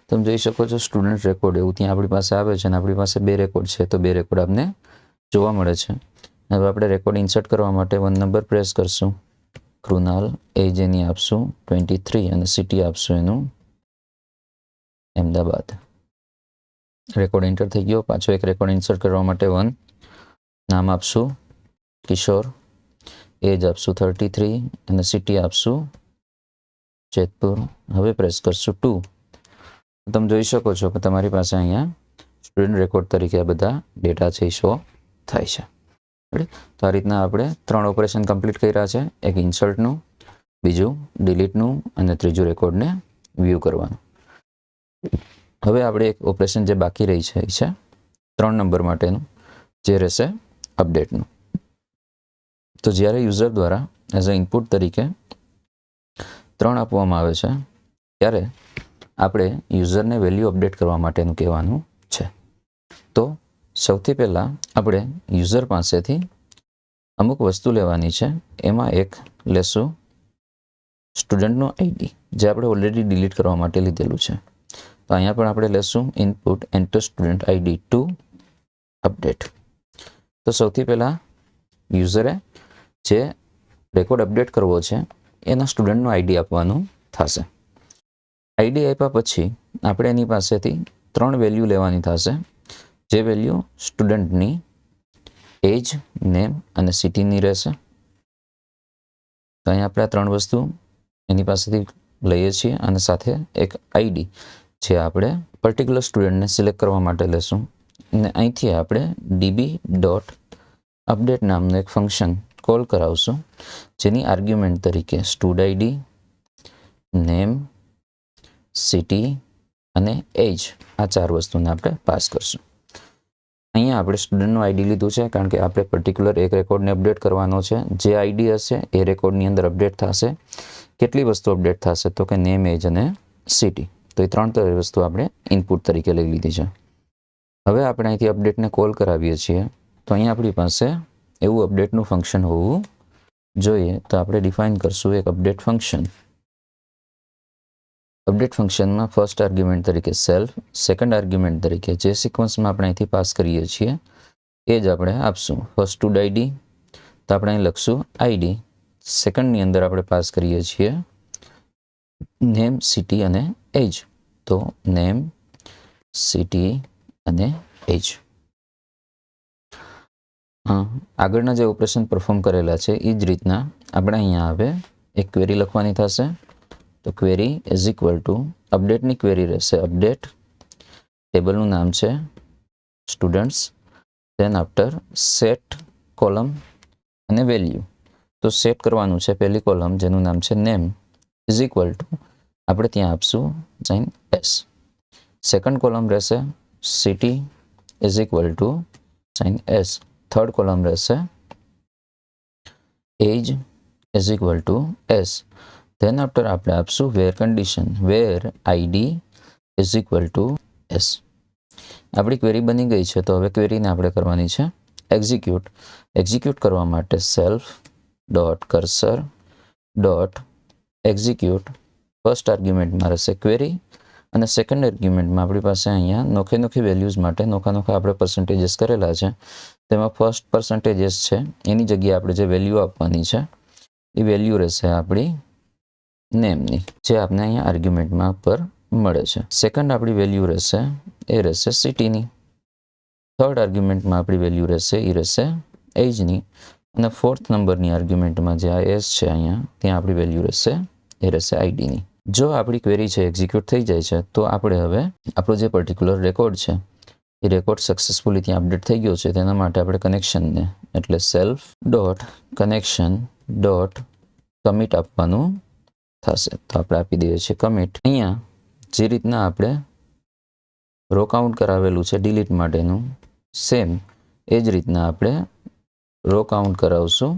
તમે જોઈ શકો છો સ્ટુડન્ટ રેકોર્ડ એવું ત્યાં આપણી પાસે આવે છે, અને આપણી પાસે 2 રેકોર્ડ છે. તો 2 રેકોર્ડ આપને જોવા મળે છે. હવે આપણે રેકોર્ડ ઇન્સર્ટ કરવા માટે 1 નંબર પ્રેસ કરશું. કૃણાલ એજ એની આપશું 23 અને સિટી આપશું એનું અમદાવાદ. રેકોર્ડ એન્ટર થઈ ગયો. પાછો એક રેકોર્ડ ઇન્સર્ટ કરવા માટે 1 નામ આપશું કિશોર, એજ આપશું 33 અને સિટી આપશું જેતપુર. હવે પ્રેસ કરશું 2. તમે જોઈ શકો છો કે તમારી પાસે અહીંયા સ્ટુડન્ટ રેકોર્ડ તરીકે આ બધા ડેટા છે એ શો થાય છે. તો આ રીતના આપણે 3 ઓપરેશન કમ્પ્લીટ કર્યા છે. એક ઇન્સર્ટનું, બીજું ડિલીટનું અને ત્રીજું રેકોર્ડને વ્યૂ કરવાનું. હવે આપણે એક ઓપરેશન જે બાકી રહી છે એ છે 3 નંબર માટેનું, જે રહેશે અપડેટનું. તો જ્યારે યુઝર દ્વારા એઝ અ ઇનપુટ તરીકે 3 આપવામાં આવે છે ત્યારે આપણે યુઝરને વેલ્યુ અપડેટ કરવા માટેનું કહેવાનું છે. તો સૌથી પહેલાં આપણે યુઝર પાસેથી અમુક વસ્તુ લેવાની છે. એમાં એક લેશું સ્ટુડન્ટનું આઈડી, જે આપણે ઓલરેડી ડિલીટ કરવા માટે લીધેલું છે. તો અહીંયા પણ આપણે લેશું input enter student ID to update. તો સૌથી પહેલાં યુઝરે જે રેકોર્ડ અપડેટ કરવો છે એના સ્ટુડન્ટનું આઈડી આપવાનું થશે. આઈડી આપ્યા પછી આપણે એની પાસેથી 3 વેલ્યુ લેવાની થશે, જે વેલ્યુ સ્ટુડન્ટની એજ, નેમ અને સિટીની રહેશે. તો અહીંયા આપણે આ 3 વસ્તુ એની પાસેથી લઈએ છીએ, અને સાથે એક આઈડી જે આપણે પર્ટિક્યુલર સ્ટુડન્ટને સિલેક્ટ કરવા માટે લેશું. અને અહીંથી આપણે db.update નામનું એક ફંક્શન કોલ કરાવશું, જેની આર્ગ્યુમેન્ટ તરીકે સ્ટુડ આઈડી, નેમ, સિટી અને એજ આ 4 વસ્તુને આપણે પાસ કરશું. અહીંયા આપણે સ્ટુડન્ટનું આઈડી લીધું છે કારણ કે આપણે પર્ટિક્યુલર એક રેકોર્ડને અપડેટ કરવાનો છે. જે આઈડી હશે એ રેકોર્ડની અંદર અપડેટ થશે. કેટલી વસ્તુ અપડેટ થશે તો કે નેમ, એજ અને સિટી. તો એ 3 વસ્તુ આપણે ઇનપુટ તરીકે લઈ લીધી છે. હવે આપણે અહીંથી અપડેટને કોલ કરાવીએ છીએ. તો અહીંયા આપણી પાસે એવું અપડેટનું ફંક્શન હોવું જોઈએ તો આપણે ડિફાઇન કરશું એક અપડેટ ફંક્શન. અપડેટ ફંક્શનમાં ફર્સ્ટ આર્ગ્યુમેન્ટ તરીકે સેલ્ફ, સેકન્ડ આર્ગ્યુમેન્ટ તરીકે જે સિક્વન્સમાં આપણે અહીંથી પાસ કરીએ છીએ એ જ આપણે આપશું. ફર્સ્ટ સ્ટુડ આઈડી તો આપણે અહીં લખશું આઈડી. સેકન્ડની અંદર આપણે પાસ કરીએ છીએ નેમ, સિટી અને એજ. તો નેમ, સિટી અને એજ. આગળના જે ઓપરેશન પરફોર્મ કરેલા છે એ જ રીતના આપણે અહીંયા હવે એક ક્વેરી લખવાની થશે. તો ક્વેરી ઇઝ ઇક્વલ ટુ અપડેટની ક્વેરી રહેશે અપડેટ, ટેબલનું નામ છે students, than after set column અને વેલ્યુ. તો સેટ કરવાનું છે પહેલી કોલમ જેનું નામ છે નેમ ઇઝ ઇક્વલ ટુ આપણે ત્યાં આપશું સાઇન એસ. સેકન્ડ કોલમ રહેશે city is equal to sign S. Third column રહેશે age is equal to S. Then after આપણે આપશું where condition, where ID is equal to S. આપણી query બની ગઈ છે. તો હવે ક્વેરીને આપણે કરવાની છે એક્ઝિક્યુટ. એક્ઝિક્યુટ કરવા માટે self dot cursor dot execute. First આર્ગ્યુમેન્ટમાં રહેશે ક્વેરી અને સેકન્ડ આર્ગ્યુમેન્ટમાં આપણી પાસે અહીંયા નોખી વેલ્યુઝ માટે નોખા આપણે પર્સન્ટેજીસ કરેલા છે. તેમાં ફર્સ્ટ પર્સન્ટેજીસ છે એની જગ્યાએ આપણે જે વેલ્યુ આપવાની છે એ વેલ્યુ રહેશે આપણી નેમની, જે આપણે અહીંયા આર્ગ્યુમેન્ટમાં પર મળે છે. સેકન્ડ આપણી વેલ્યુ રહેશે એ રહેશે સિટીની. થર્ડ આર્ગ્યુમેન્ટમાં આપણી વેલ્યુ રહેશે એ રહેશે એજની. અને ફોર્થ નંબરની આર્ગ્યુમેન્ટમાં જે આ એસ છે અહીંયા ત્યાં આપણી વેલ્યુ રહેશે એ રહેશે આઈડીની. જો આપણી ક્વેરી છે એક્ઝિક્યુટ થઈ જાય છે તો આપણે હવે આપણો જે પર્ટિક્યુલર રેકોર્ડ છે એ રેકોર્ડ સક્સેસફુલી ત્યાં અપડેટ થઈ ગયો છે. તેના માટે આપણે કનેક્શનને એટલે self dot connection dot commit આપવાનું થશે. તો આપણે આપી દઈએ છીએ કમિટ. અહીંયા જે રીતના આપણે રો કાઉન્ટ કરાવેલું છે ડિલીટ માટેનું સેમ એ જ રીતના આપણે રો કાઉન્ટ કરાવશું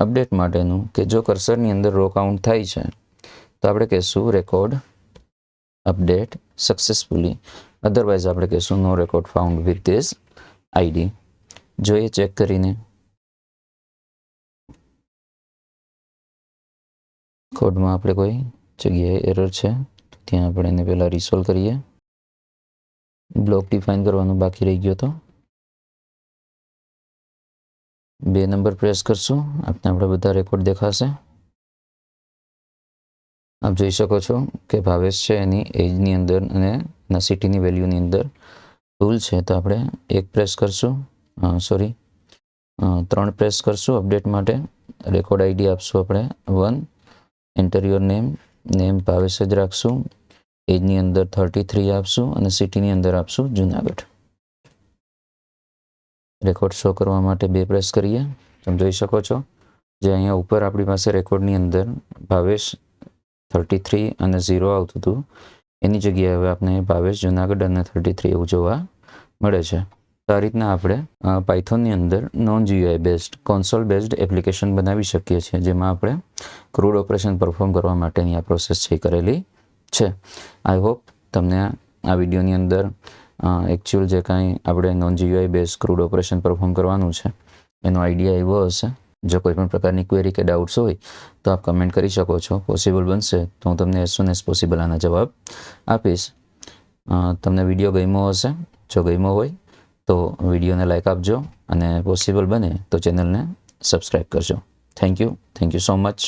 અપડેટ માટેનું, કે જો કર્સરની અંદર રો કાઉન્ટ થાય છે તો આપણે કહેશું રેકોર્ડ અપડેટ સક્સેસફુલી. અધરવાઇઝ આપણે કહેશું no record found with this ID. જોઈએ ચેક કરીને કોડમાં આપણે કોઈ જગ્યાએ એરર છે તો ત્યાં આપણે એને પહેલાં રિસોલ્વ કરીએ. બ્લોક ડિફાઇન કરવાનું બાકી રહી ગયો તો 2 નંબર પ્રેસ કરશું આપણે આપણા બધા રેકોર્ડ દેખાશે. આપ જોઈ શકો છો કે ભાવેશ છે એની એજની અંદર અને એના સિટીની વેલ્યુની અંદર ટૂલ છે. તો આપણે 1 પ્રેસ કરશું, 3 પ્રેસ કરશું અપડેટ માટે. રેકોર્ડ આઈડી આપશું આપણે 1. એન્ટર યોર નેમ ભાવેશ જ રાખશું. એજની અંદર 33 આપશું અને સિટીની અંદર આપશું જુનાગઢ. રેકોર્ડ શો કરવા માટે 2 પ્રેસ કરીએ. તમે જોઈ શકો છો જે અહીંયા ઉપર આપણી પાસે રેકોર્ડની અંદર ભાવેશ 33 અને 0 આવતું હતું એની જગ્યાએ હવે આપણે ભાવેશ જુનાગઢ અને 33 એવું જોવા મળે છે. તો આ રીતના આપણે પાયથોનની અંદર non GUI based console based application બનાવી શકીએ છીએ, જેમાં આપણે ક્રૂડ ઓપરેશન પરફોર્મ કરવા માટેની આ પ્રોસેસ છે કરેલી છે. આઈ હોપ તમને આ વિડીયોની અંદર એકચ્યુઅલ જે કાંઈ આપણે non GUI base crude operation perform કરવાનું છે એનો આઈડિયા આવ્યો હશે. જો કોઈ પણ પ્રકારની ક્વેરી કે ડાઉટ્સ હોય તો આપ કમેન્ટ કરી શકો છો. પોસિબલ બનશે તો હું તમને એઝ સૂન એઝ પોસિબલ આના જવાબ આપીશ. તમને વિડીયો ગમ્યો હશે, જો ગમ્યો હોય તો વિડીયોને લાઇક આપજો અને પોસિબલ બને તો ચેનલને સબસ્ક્રાઈબ કરજો. Thank you so much.